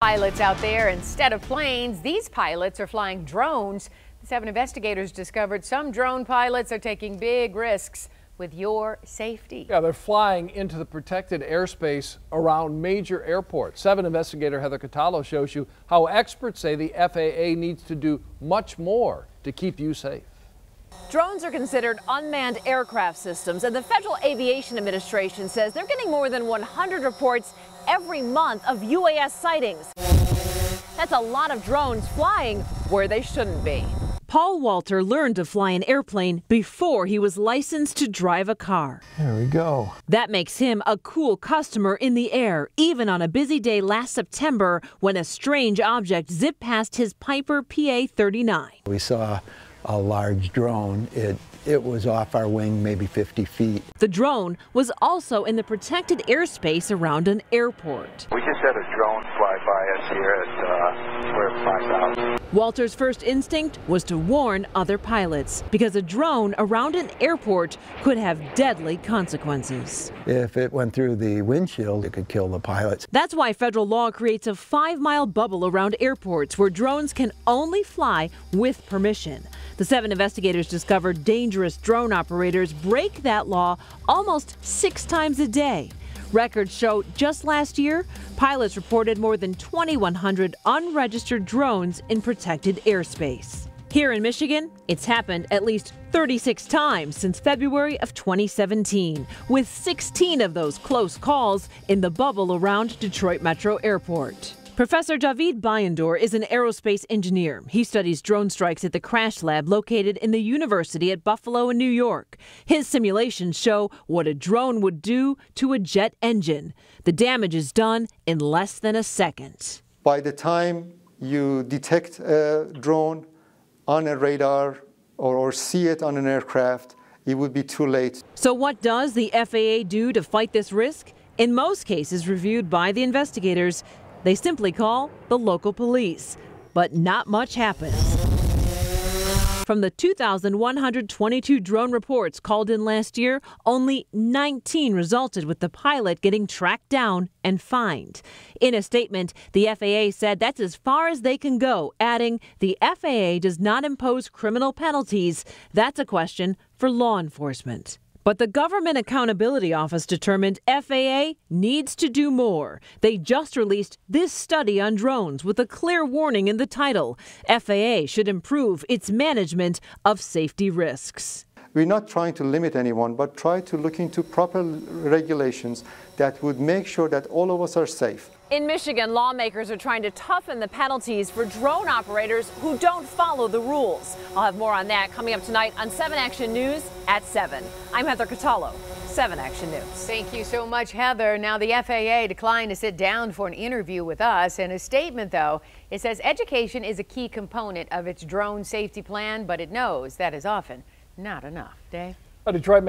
Pilots out there, instead of planes, these pilots are flying drones. The 7 investigators discovered some drone pilots are taking big risks with your safety. Yeah, they're flying into the protected airspace around major airports. 7 investigator Heather Catallo shows you how experts say the FAA needs to do much more to keep you safe. Drones are considered unmanned aircraft systems, and the Federal Aviation Administration says they're getting more than 100 reports every month of UAS sightings. That's a lot of drones flying where they shouldn't be. Paul Walter learned to fly an airplane before he was licensed to drive a car. There we go. That makes him a cool customer in the air, even on a busy day last September when a strange object zipped past his Piper PA-39. We saw a large drone. It was off our wing maybe 50 feet. The drone was also in the protected airspace around an airport. We just had a drone fly by us here at Square 5000. Walter's first instinct was to warn other pilots because a drone around an airport could have deadly consequences. If it went through the windshield, it could kill the pilots. That's why federal law creates a 5-mile bubble around airports where drones can only fly with permission. The 7 investigators discovered dangerous drone operators break that law almost 6 times a day. Records show just last year, pilots reported more than 2,100 unregistered drones in protected airspace. Here in Michigan, it's happened at least 36 times since February of 2017, with 16 of those close calls in the bubble around Detroit Metro Airport. Professor David Bayandor is an aerospace engineer. He studies drone strikes at the crash lab located in the University at Buffalo in New York. His simulations show what a drone would do to a jet engine. The damage is done in less than a second. By the time you detect a drone on a radar or see it on an aircraft, it would be too late. So what does the FAA do to fight this risk? In most cases reviewed by the investigators, they simply call the local police, but not much happens. From the 2,122 drone reports called in last year, only 19 resulted with the pilot getting tracked down and fined. In a statement, the FAA said that's as far as they can go, adding the FAA does not impose criminal penalties. That's a question for law enforcement. But the Government Accountability Office determined FAA needs to do more. They just released this study on drones with a clear warning in the title. FAA should improve its management of safety risks. We're not trying to limit anyone, but try to look into proper regulations that would make sure that all of us are safe. In Michigan, lawmakers are trying to toughen the penalties for drone operators who don't follow the rules. I'll have more on that coming up tonight on 7 Action News at 7. I'm Heather Catallo, 7 Action News. Thank you so much, Heather. Now, the FAA declined to sit down for an interview with us. In a statement, though, it says education is a key component of its drone safety plan, but it knows that is often not enough. Dave? Detroit